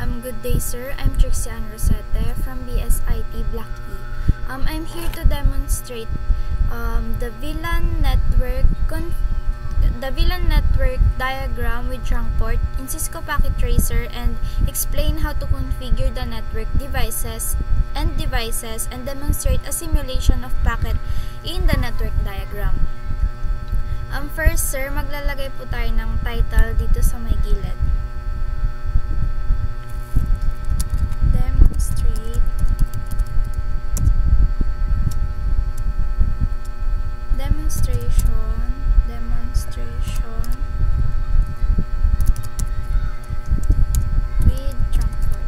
Good day, sir. I'm Trixie Ann Rosete from BSIT Block E. I'm here to demonstrate the VLAN network diagram with trunk port in Cisco Packet Tracer and explain how to configure the network devices and demonstrate a simulation of packet in the network diagram. First, sir, maglalagay po tayo ng title dito sa may gilid. Demonstration with trunk port.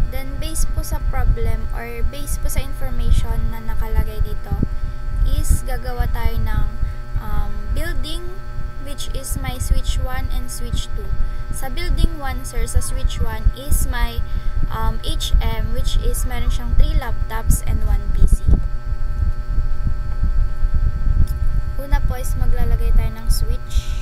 Then, based po sa problem or based po sa information na nakalagay dito is gagawa tayo ng building which is my switch 1 and switch 2. Sa building 1, sir, sa switch 1 is my HM which is meron siyang 3 laptops and 1 PC. Una po is maglalagay tayo ng switch.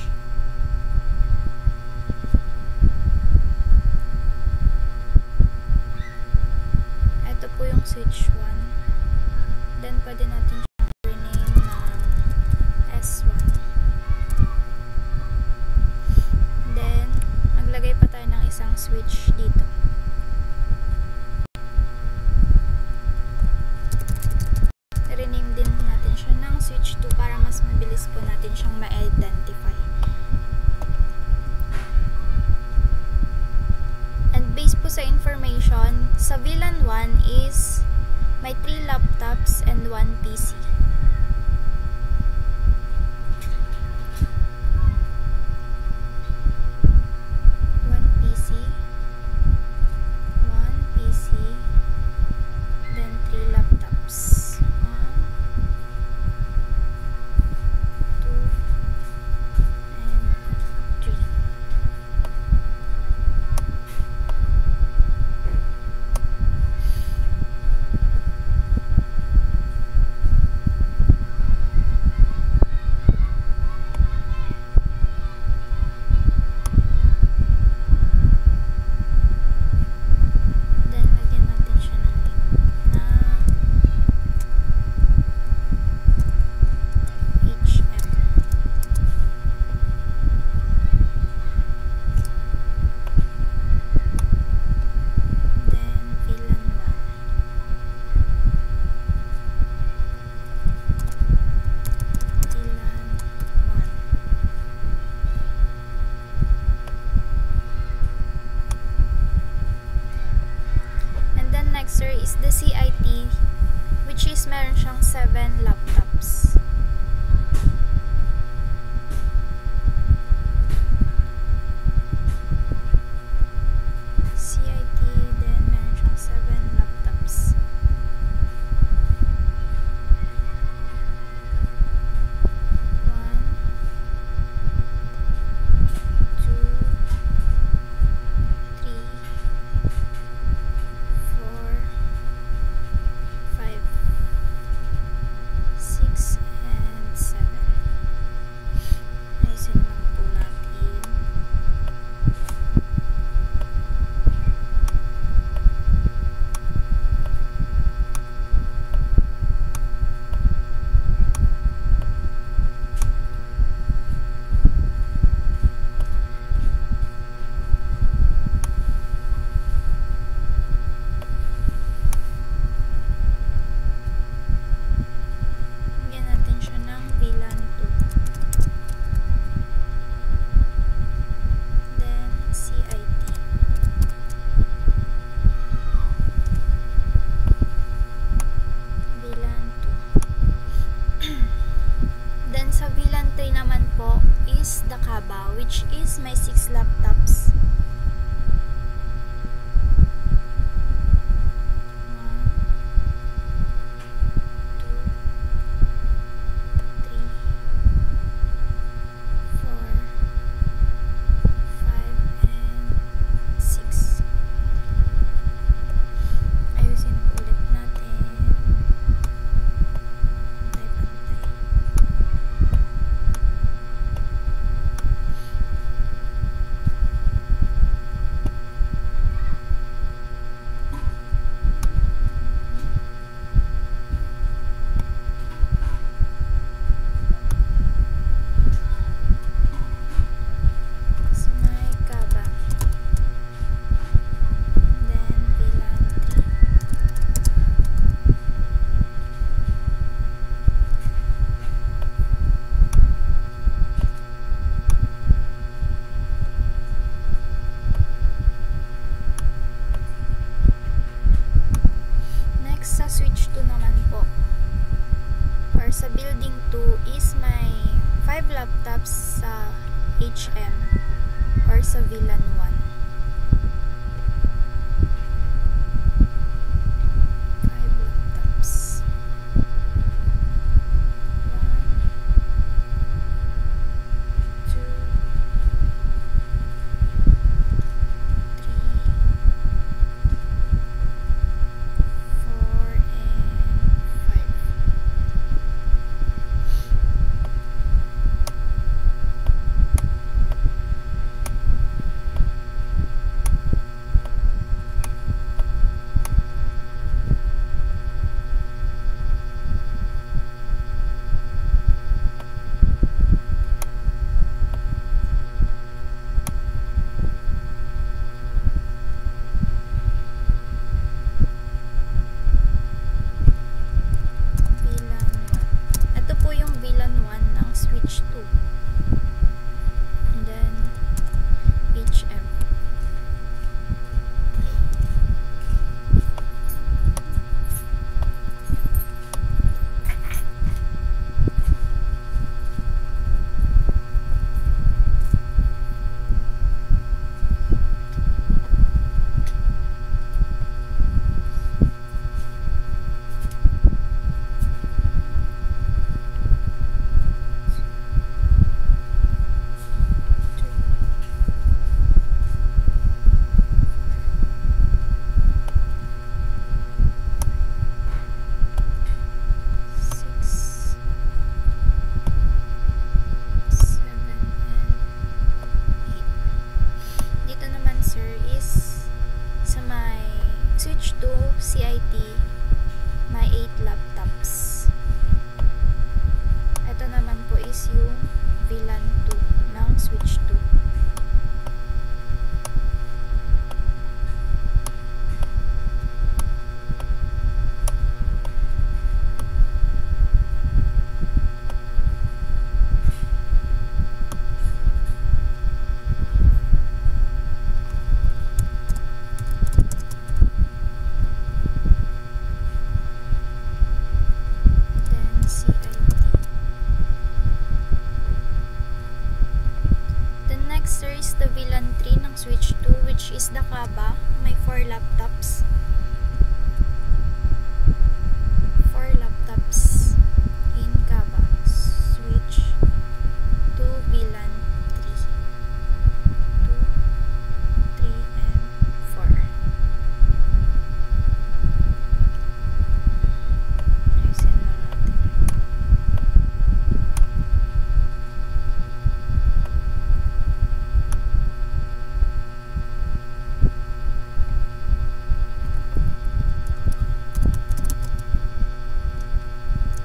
Po yung switch 1. Then, pwede natin siyang rename ng S1. Then, maglagay pa tayo ng isang switch dito. Rename din natin siya ng switch 2 para mas mabilis po natin siyang ma-identify. Based po sa information, sa VLAN 1 is may 3 laptops and 1 PC. Then 3 laptops. 1, 2, and 3. Sir, is the CIT which is meron siyang 7 laptops. CIT, then meron siyang 7 laptops. which is my 6 laptops. One, sa building 2 is may 5 laptops sa HM or sa VLAN 1. 5 laptops. 1, 2, 3, 4, and 5. VLAN 1. Ito po yung VLAN 1 ng switch 2. And then HM. Six, 7, and 8. Dito naman sir is sa may switch 2 CIT may 8 laptops. Ito naman po is yung VLAN 2 ng switch 2. Then CIT. The next sir is the VLAN 3 ng switch 2 which is the Kaba. May 4 laptops. 4 laptops in Kaba. Switch 2 VLAN 3. 2, 3, and 4. Ayusin lang natin.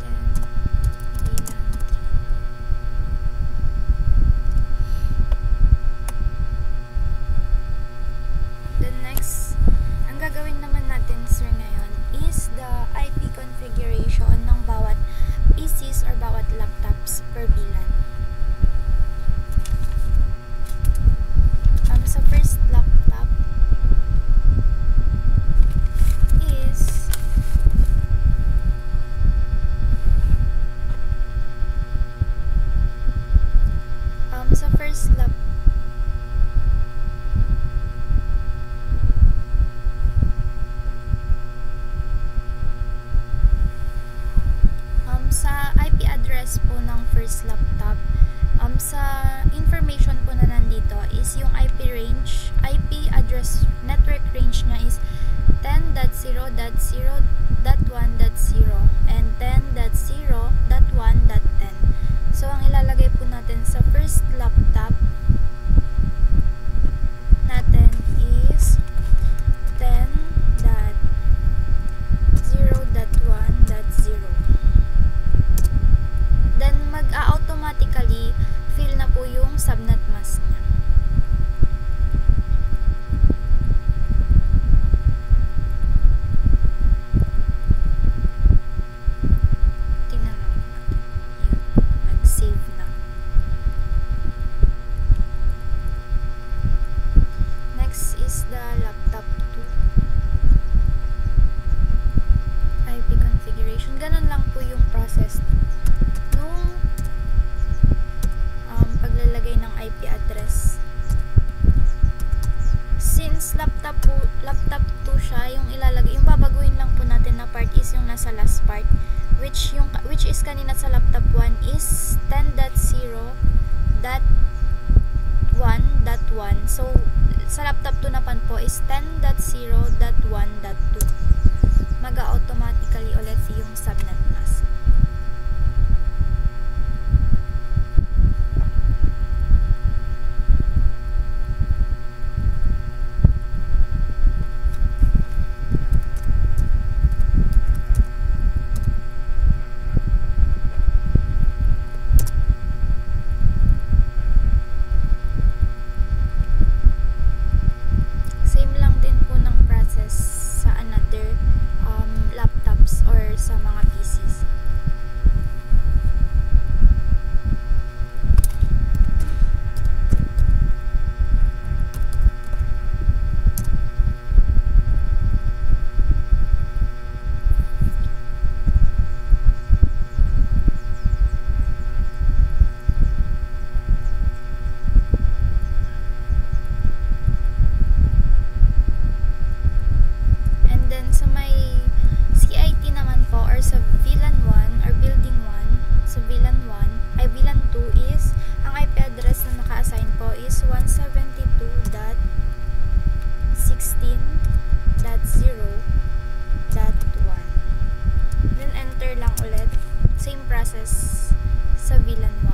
Then VLAN 3. The next, ang gagawin naman natin sir ngayon is the IP configuration ng bawat PCs or bawat laptops per VLAN. Sa first laptop is sa first laptop sa IP address po ng first laptop, sa information po na nandito is yung IP range, IP address network range niya is 10.0.0.1.0 and 10.0.1.10. So ang ilalagay po natin sa first laptop natin is 10.0.1.0. Then mag-automatically fill na po yung subnet mask niya. this part, which is kanina sa laptop 1 is 10.0.1.1. So sa laptop 2 naman po is 10.0.1.2. Mag-automatically ulit yung subnet mask. Sa another laptops or sa mga PCs. Sa may CIT naman po or sa VLAN 1 or building 1, sa VLAN 1 ay VLAN 2 is ang IP address na naka-assign po is 172.16.0.1. Then enter lang ulit. Same process sa VLAN 1.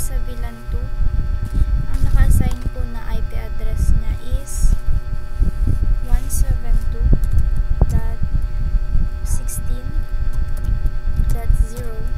sa VLAN 2. Ang naka-assign po na IP address niya is 172.16.0.8.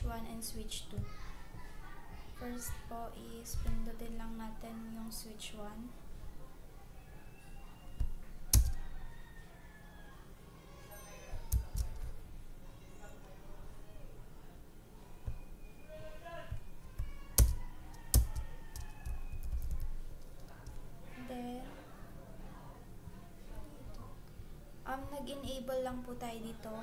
1 and switch 2. First po is pindutin lang natin yung switch 1. Nag-enable lang po tayo dito.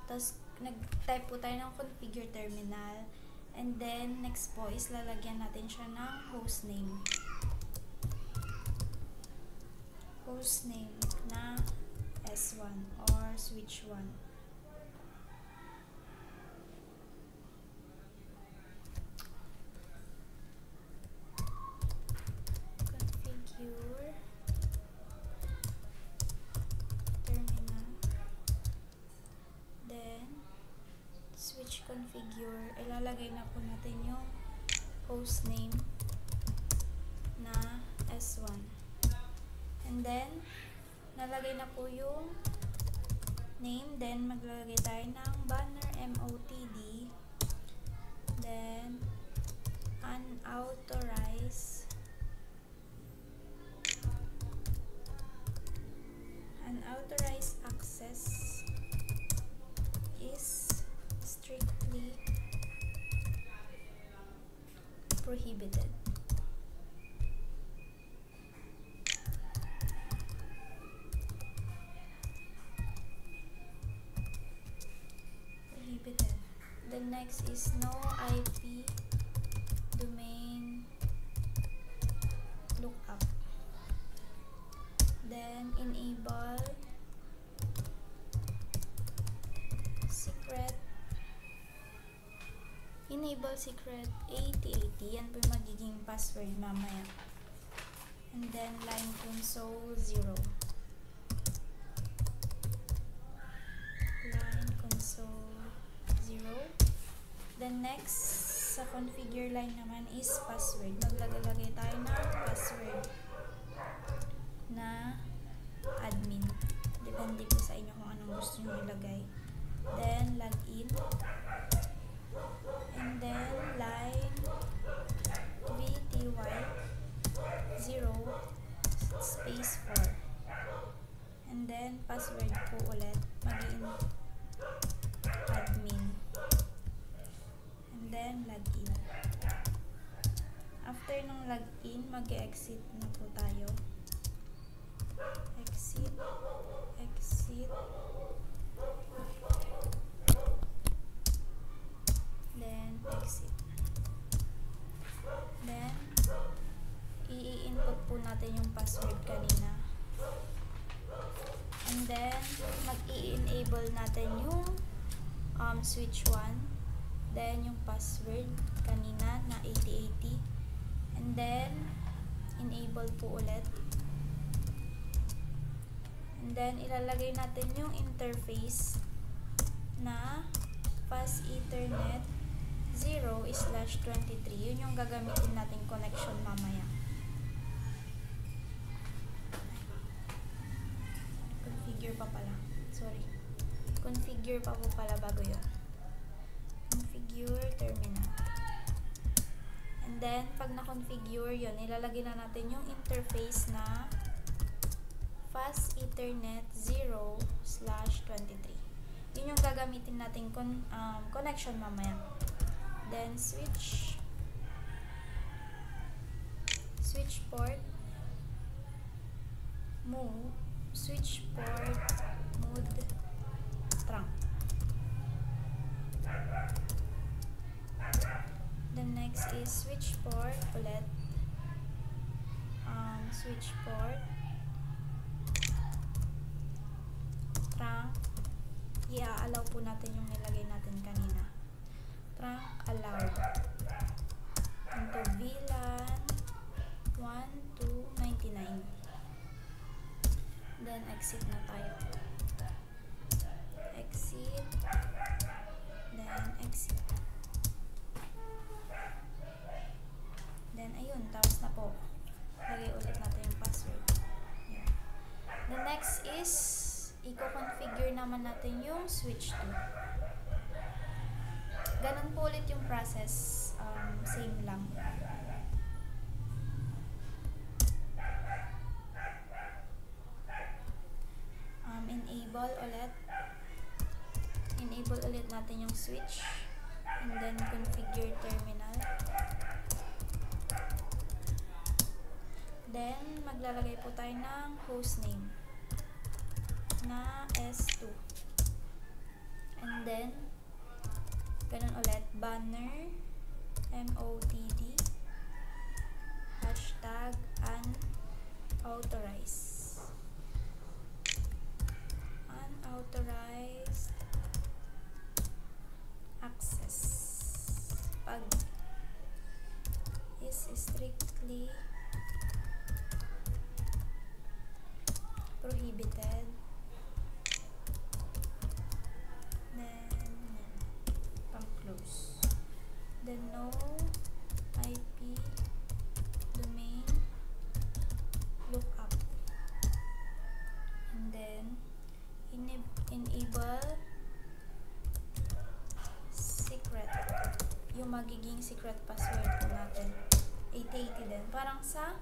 Tapos, nag-type po tayo ng configure terminal. And then, next po is lalagyan natin siya ng hostname. hostname na S1 or switch 1. Configure terminal, then switch configure. Ilalagay na po natin yung hostname na S1. And then, nalagay na po yung name. Then, maglalagay tayo ng banner MOTD. Then, unauthorized access is strictly prohibited. The next is no IP domain lookup. Then enable secret 8080. Yan po yung magiging password mamaya. And then line console 0. Line console 0. Then next, sa configure line naman is password. Maglalagay tayo ng password na admin. Depende po sa inyo kung anong gusto nyo ilagay. Then login. And then line VTY 0 space 4. And then password po ulit. Maging admin. And then login. After nung login, mag-exit na po tayo. Exit. Then exit. Then i-input po natin yung password kanina. And then mag-i-enable natin yung switch 1. Then yung password kanina na 8080. And then enable po ulit. And then ilalagay natin yung interface na fast ethernet 0/23. Yun yung gagamitin natin connection mamaya. Configure pa pala. Sorry. Configure pa po pala bago yun. Configure terminal. And then, pag na-configure yun, ilalagay na natin yung interface na fast ethernet 0/23. Yun yung gagamitin natin connection mamaya. Then switch port mode trunk. The next is switch port ulit. Switch port trunk. I-allow po natin yung nilagay natin kanina. Trunk allowed. Into VLAN 1 to 99. Then exit na tayo. Exit. Then exit. Then ayun, tapos na po. Lagay ulit natin yung password. Yan. The next is i-configure naman natin yung switch 2. Ganun po ulit yung process. Same lang. Enable ulit natin yung switch. And then configure terminal. Then maglalagay po tayo ng hostname na S2. And then ganun ulit, banner MOTD hashtag unauthorized. magiging secret password po natin. 8080 din. Parang sa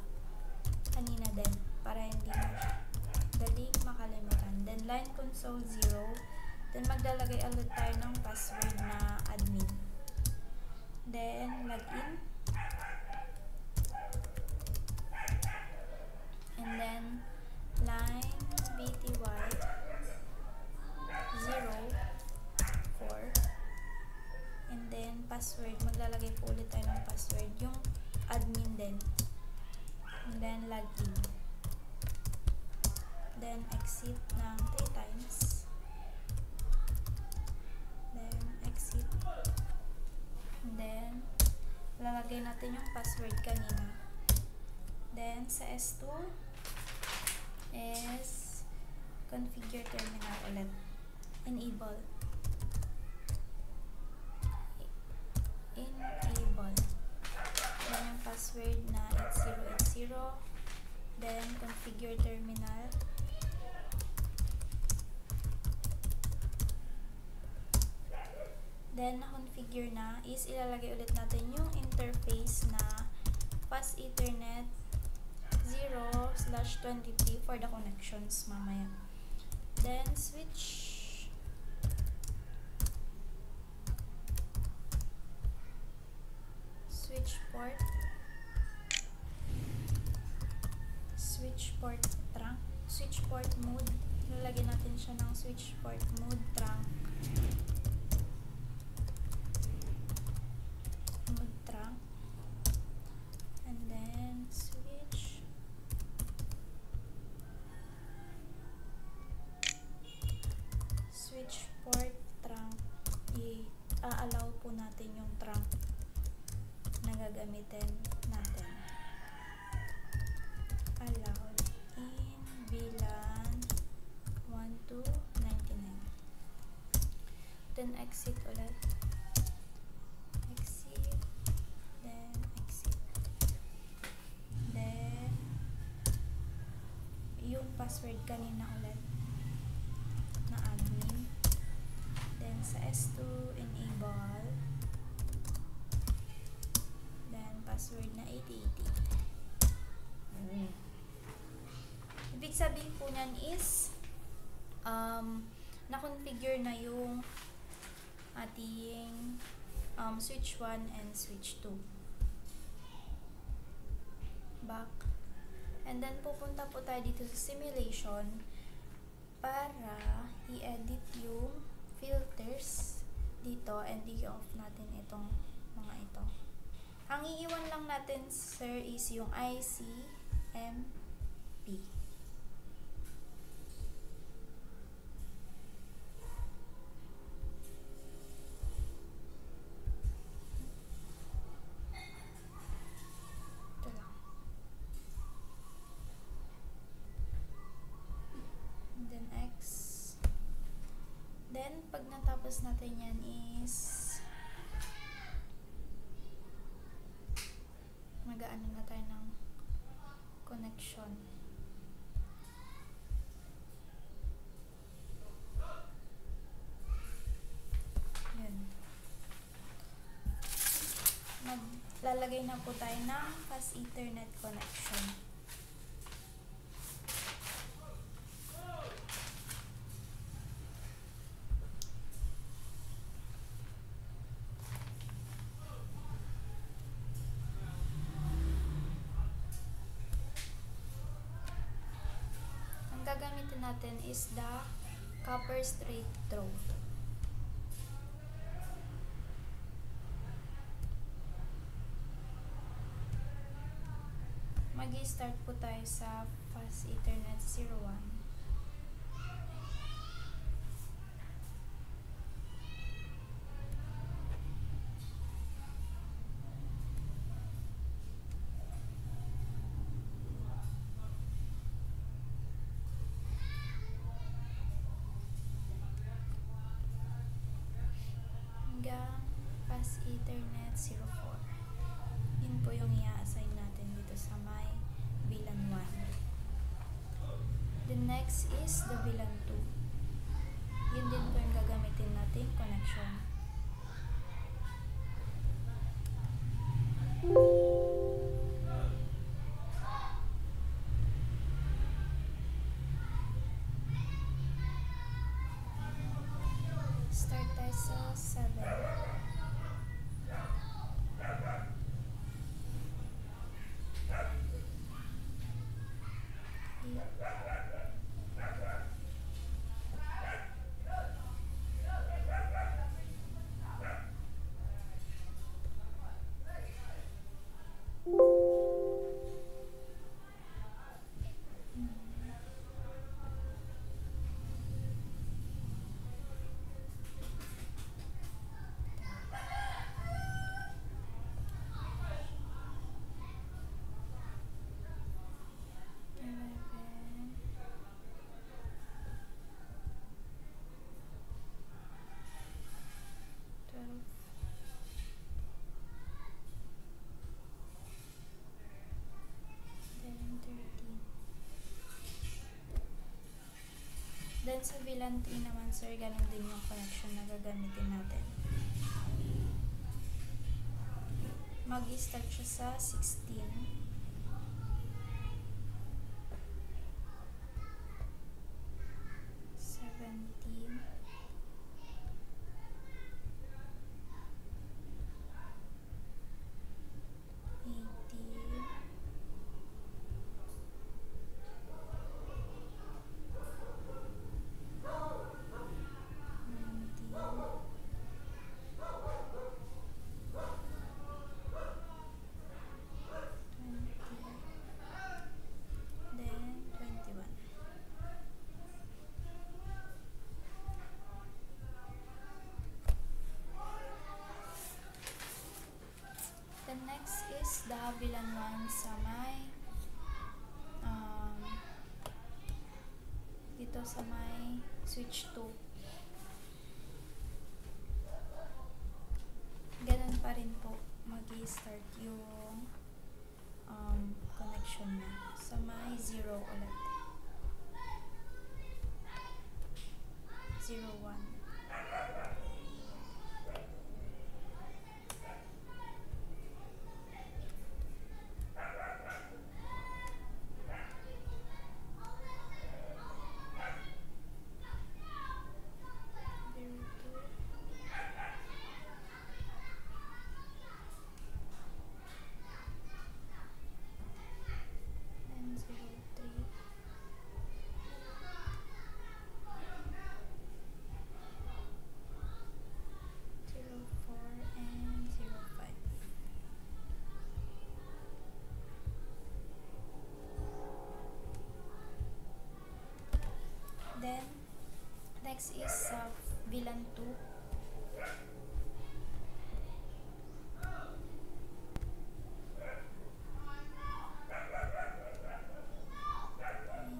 kanina din. Para hindi daling makalimutan. Then line console 0. Then maglalagay ulit tayo ng password na admin. Then login. And then line bty 04. And then password. Maglalagay po ulit tayo ng password. Yung admin din. And then login. Then exit ng 3 times. Then exit. And then lalagay natin yung password kanina. Then sa S2 is configure terminal ulit. Enable. Then yung password na 8080. Then configure terminal. Then na-configure na is ilalagay ulit natin yung interface na fast ethernet 0/23 for the connections mamaya. Then switch port trunk, switch port mode. Lalagyan natin siya ng switch port mode trunk. And then switch port trunk. I-allow po natin yung trunk na gagamitin natin. Allowed in VLAN 1 to 99. Then exit ulit. Then yung password kanina ulit na admin. Then sa S2 enable. Then password na 8080. Ibig sabihin po niyan is na-configure na yung ating switch 1 and switch 2. Back. And then pupunta po tayo dito sa simulation para i-edit yung filters dito and i-off natin itong mga ito. Ang iiwan lang natin, sir, is yung ICMP. Then, pag natapos natin yan is mag-aano na tayo ng connection. Yan. Maglalagay na po tayo ng fast ethernet connection. Gagamitin natin is the copper straight throw. Mag-i-start po tayo sa fast ethernet 01. Fast ethernet 04. Yun po yung i-assign natin dito sa my VLAN 1. The next is the VLAN 2. Yun din po yung gagamitin natin connection. sa 7. Then sa VLAN 3 naman sir, ganun din yung connection na gagamitin natin. Mag-start siya sa 16. 17. 18. 21. The next is the VLAN 1 sa may dito sa may switch 2. Ganun pa rin po mag-i-start yung connection na sa may 0 ulit. 01. Then, next is VLAN 2.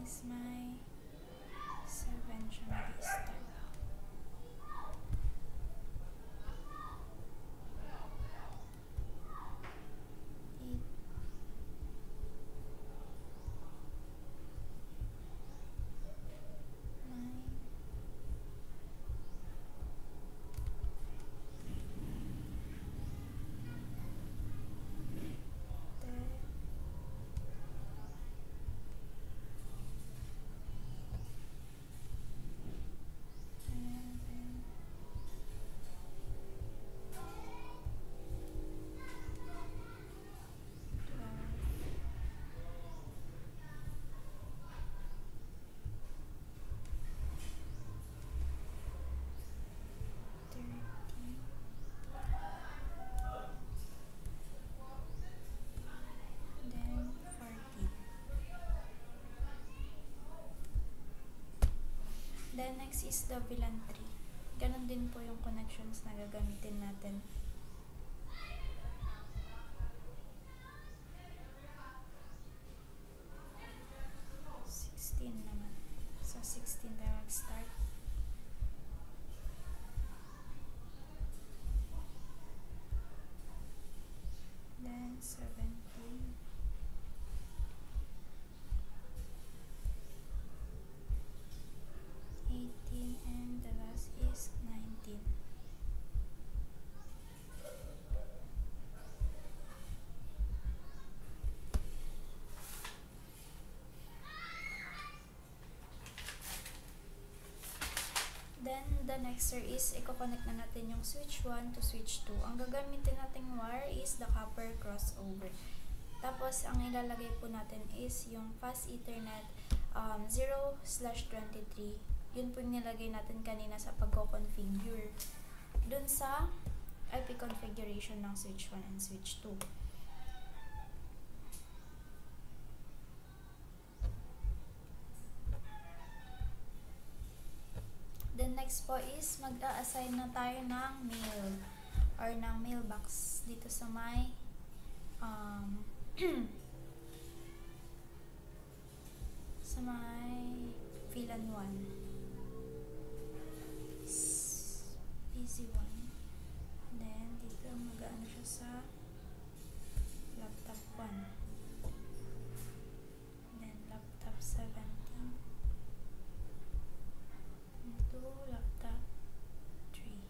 Is my 7 siya mag-start. 8. 30. Then, next is the VLAN 3. Ganon din po yung connections na gagamitin natin. Naman. So, 16 tayo mag-start. Then, 17. 18, and the last is 19. Then, the next sir is, i-connect na natin yung switch 1 to switch 2. Ang gagamitin nating wire is the copper crossover. Tapos, ang ilalagay po natin is yung fast Ethernet 0/23. Yun po yung nilagay natin kanina sa pagko-configure dun sa IP configuration ng switch 1 and switch 2. Then next po is mag-a-assign na tayo ng mail or ng mailbox dito sa may sa may VLAN 1 PC1. Then dito mag-ano siya sa laptop 1. Then laptop 17 into laptop 3.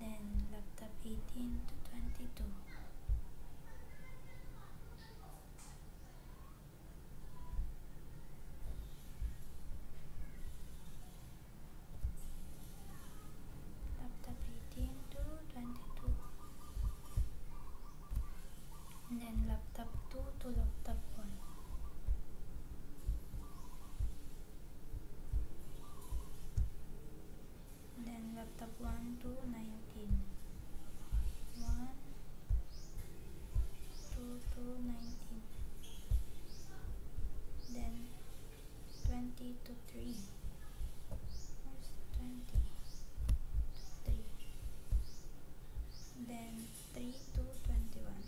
Then laptop 18 to 22. Laptop 18 to 22. And then laptop 2 to laptop 1. Then laptop 1 to 19. 1, 2 to 19. Then 20 to 3. Where's 20 to 3? Then 3 to 21.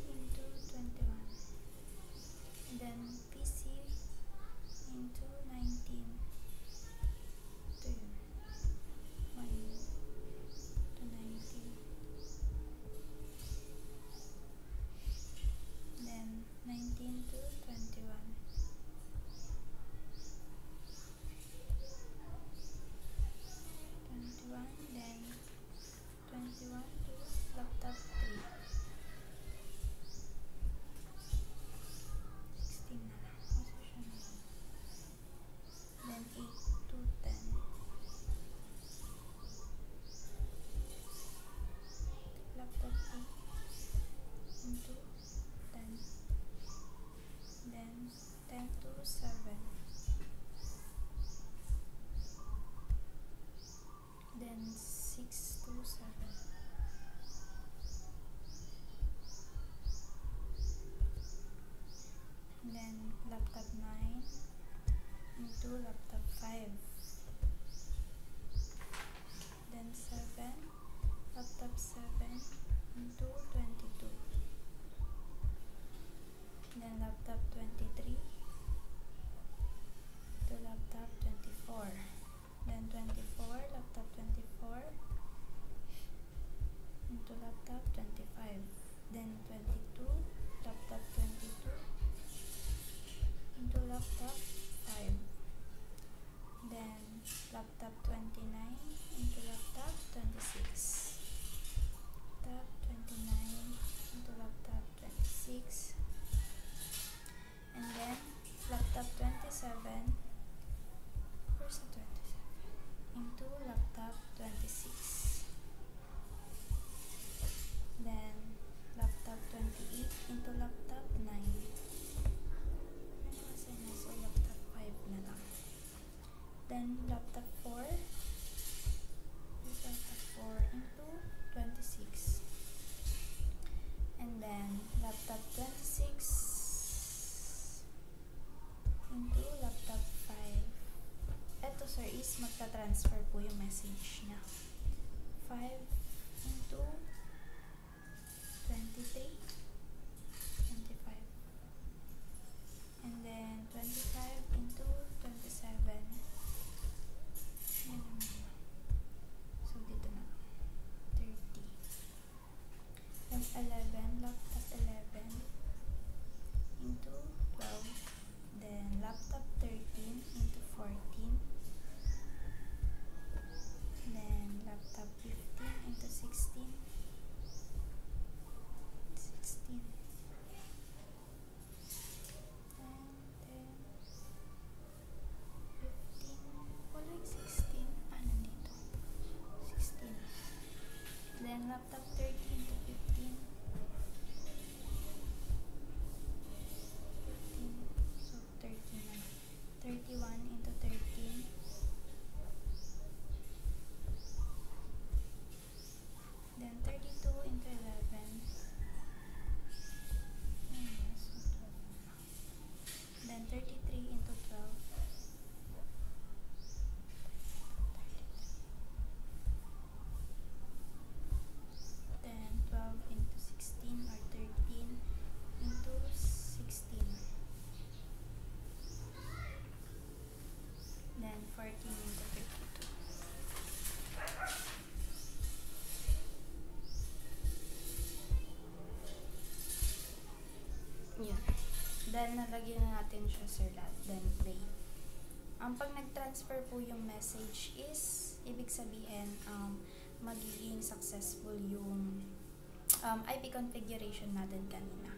Into 21. Then PC into 19 to 1 to 19. Then 19 to 21. 21, then 21 to laptop 3. 16 na lang. Position na lang. Then 8 to 10. Laptop 8 into 10. Then 10 to 7. Then 6 to 7. Then laptop 9 into laptop 5. Then 7, laptop 7 into 22. Then laptop 23 to laptop 24. Then 24, laptop 24 into laptop 25. Then 22, laptop 22 into laptop 5. Then laptop 29 into laptop 26. Laptop 29 into laptop 26. And then laptop 27. Where's the 27? Into laptop 26. Then laptop 28 into laptop 9. Ano kasi nasa laptop 5 na lang. Then laptop 4. This laptop 4 into 26. And then laptop 26 into laptop 5. Ito sir is magta-transfer po yung message niya. 5 into 23, 25. And then 25 into 27. Yan naman. So dito na. 30. Then 11, laptop 11 into 12. Then laptop 13 into 14. Then laptop 15 into 16. Then laptop 30 into 15. 15. So 30 na. 31 into 13. Then 32 into 11. Then 33 into 12. Then 12 into 16 or 13 into 16. Then 14 into 32. Yan. Then, nalagyan na natin siya, sir, lahat. Then, play. Pag nag-transfer po yung message is, ibig sabihin, magiging successful yung IP configuration natin kanina.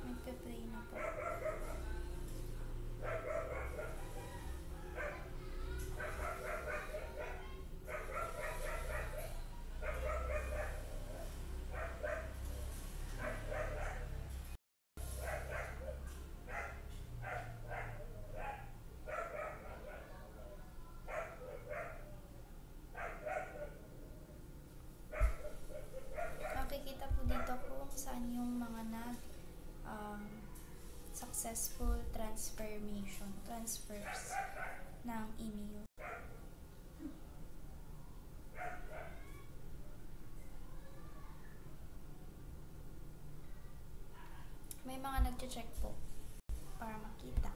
Magpe-play na po. Makikita po dito kung saan yung mga successful transfers ng email. May mga nagche-check po para makita.